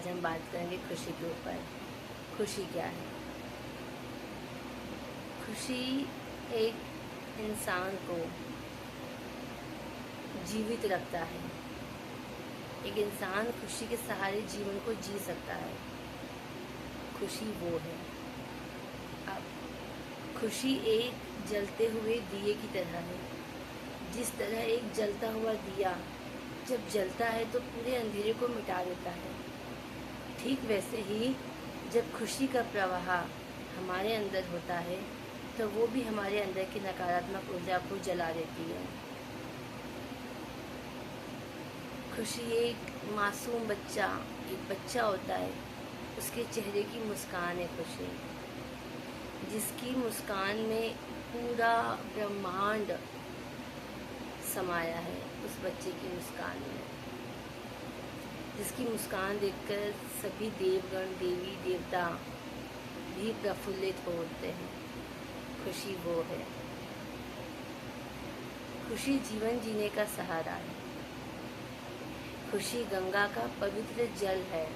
आज हम बात करेंगे खुशी के ऊपर। खुशी क्या है? खुशी एक इंसान को जीवित रखता है। एक इंसान खुशी के सहारे जीवन को जी सकता है। खुशी वो है। अब खुशी एक जलते हुए दिए की तरह है। जिस तरह एक जलता हुआ दिया जब जलता है तो पूरे अंधेरे को मिटा देता है, ठीक वैसे ही जब खुशी का प्रवाह हमारे अंदर होता है तो वो भी हमारे अंदर की नकारात्मक ऊर्जा को जला देती है। खुशी एक मासूम बच्चा, एक बच्चा होता है, उसके चेहरे की मुस्कान है खुशी, जिसकी मुस्कान में पूरा ब्रह्मांड समाया है। उस बच्चे की मुस्कान में, जिसकी मुस्कान देखकर सभी देवगण, देवी देवता भी प्रफुल्लित हो उठते हैं। खुशी वो है। खुशी जीवन जीने का सहारा है। खुशी गंगा का पवित्र जल है।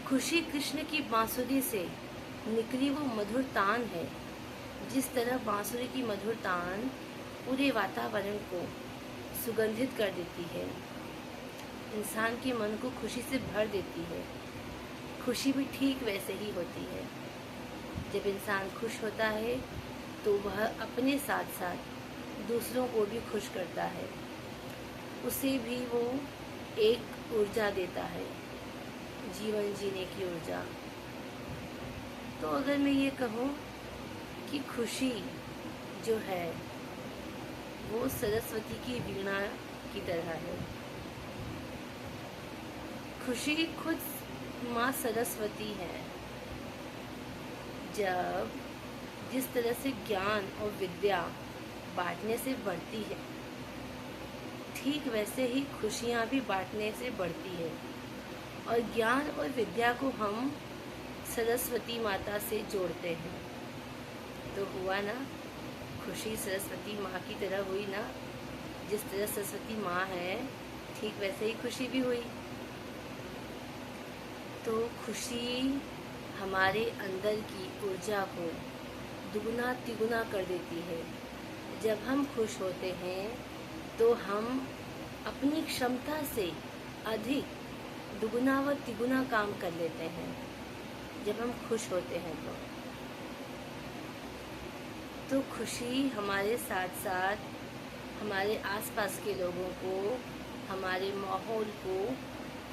खुशी कृष्ण की बांसुरी से निकली वो मधुर तान है। जिस तरह बांसुरी की मधुर तान पूरे वातावरण को सुगंधित कर देती है, इंसान के मन को खुशी से भर देती है। खुशी भी ठीक वैसे ही होती है। जब इंसान खुश होता है तो वह अपने साथ साथ दूसरों को भी खुश करता है। उसे भी वो एक ऊर्जा देता है, जीवन जीने की ऊर्जा। तो अगर मैं ये कहूँ कि खुशी जो है वो सरस्वती की वीणा की तरह है। खुशी खुद माँ सरस्वती है। जब जिस तरह से ज्ञान और विद्या बांटने से बढ़ती है, ठीक वैसे ही खुशियाँ भी बांटने से बढ़ती है। और ज्ञान और विद्या को हम सरस्वती माता से जोड़ते हैं। तो हुआ ना, खुशी सरस्वती माँ की तरह हुई ना। जिस तरह सरस्वती माँ है, ठीक वैसे ही खुशी भी हुई। तो खुशी हमारे अंदर की ऊर्जा को दुगुना तिगुना कर देती है। जब हम खुश होते हैं तो हम अपनी क्षमता से अधिक दुगुना व तिगुना काम कर लेते हैं। जब हम खुश होते हैं तो खुशी हमारे साथ साथ हमारे आसपास के लोगों को, हमारे माहौल को,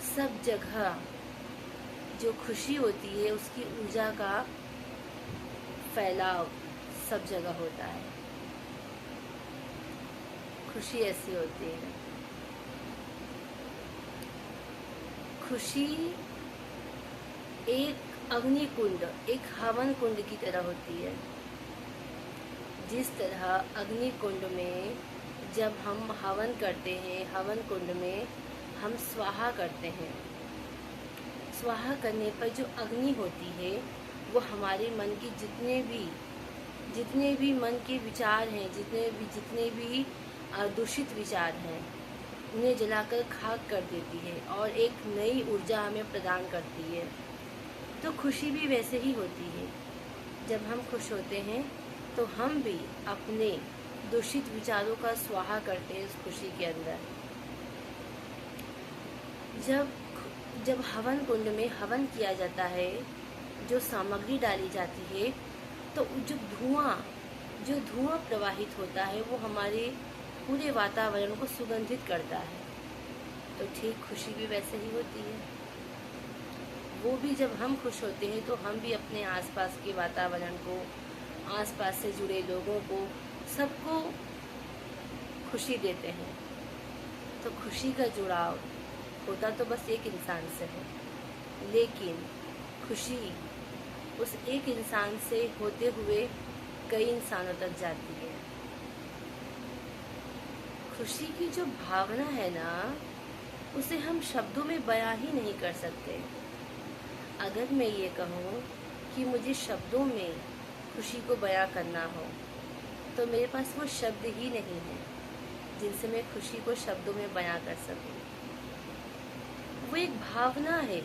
सब जगह जो खुशी होती है उसकी ऊर्जा का फैलाव सब जगह होता है। खुशी ऐसी होती है। खुशी एक अग्नि कुंड, एक हवन कुंड की तरह होती है। जिस तरह अग्नि कुंड में जब हम हवन करते हैं, हवन कुंड में हम स्वाहा करते हैं। स्वाहा करने पर जो अग्नि होती है वो हमारे मन की जितने भी मन के विचार हैं, जितने भी दूषित विचार हैं, उन्हें जलाकर खाक कर देती है और एक नई ऊर्जा हमें प्रदान करती है। तो खुशी भी वैसे ही होती है। जब हम खुश होते हैं तो हम भी अपने दूषित विचारों का स्वाहा करते हैं उस खुशी के अंदर। जब हवन कुंड में हवन किया जाता है, जो सामग्री डाली जाती है, तो जो धुआं प्रवाहित होता है वो हमारे पूरे वातावरण को सुगंधित करता है। तो ठीक खुशी भी वैसे ही होती है। वो भी जब हम खुश होते हैं तो हम भी अपने आसपास के वातावरण को, आसपास से जुड़े लोगों को, सबको खुशी देते हैं। तो खुशी का जुड़ाव होता तो बस एक इंसान से है, लेकिन खुशी उस एक इंसान से होते हुए कई इंसानों तक जाती है। खुशी की जो भावना है ना, उसे हम शब्दों में बयां ही नहीं कर सकते। अगर मैं ये कहूँ कि मुझे शब्दों में खुशी को बयां करना हो तो मेरे पास वो शब्द ही नहीं है जिनसे मैं खुशी को शब्दों में बयां कर सकूं। वो एक भावना है,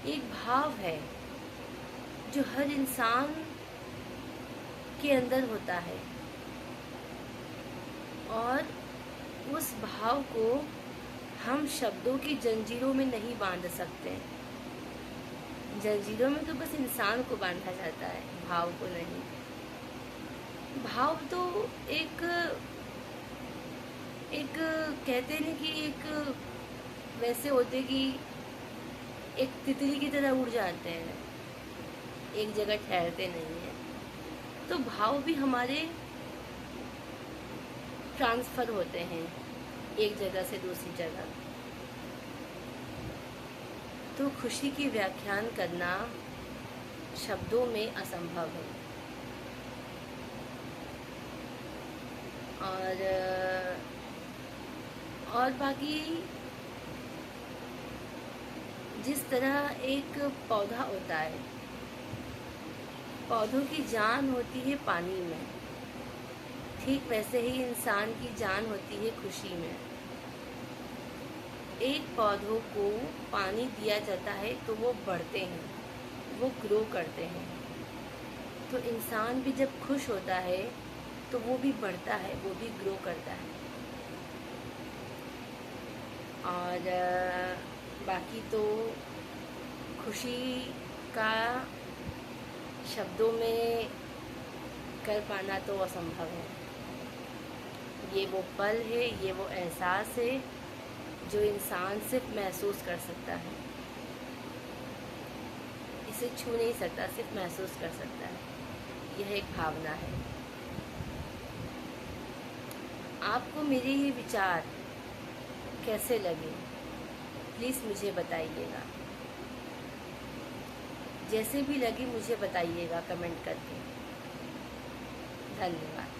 एक भाव है जो हर इंसान के अंदर होता है, और उस भाव को हम शब्दों की जंजीरों में नहीं बांध सकते। जंजीरों में तो बस इंसान को बांधा जाता है, भाव को नहीं। भाव तो एक एक कहते हैं कि एक वैसे होते कि एक तितली की तरह उड़ जाते हैं, एक जगह ठहरते नहीं हैं। तो भाव भी हमारे ट्रांसफ़र होते हैं एक जगह से दूसरी जगह। तो खुशी की व्याख्यान करना शब्दों में असंभव है। और बाकी जिस तरह एक पौधा होता है, पौधों की जान होती है पानी में, ठीक वैसे ही इंसान की जान होती है खुशी में। एक पौधों को पानी दिया जाता है तो वो बढ़ते हैं, वो ग्रो करते हैं। तो इंसान भी जब खुश होता है तो वो भी बढ़ता है, वो भी ग्रो करता है। और बाकी तो खुशी का शब्दों में कर पाना तो असंभव है। ये वो पल है, ये वो एहसास है जो इंसान सिर्फ महसूस कर सकता है, इसे छू नहीं सकता, सिर्फ महसूस कर सकता है। यह एक भावना है। आपको मेरे ये विचार कैसे लगे, प्लीज़ मुझे बताइएगा। जैसे भी लगे मुझे बताइएगा कमेंट करके। धन्यवाद।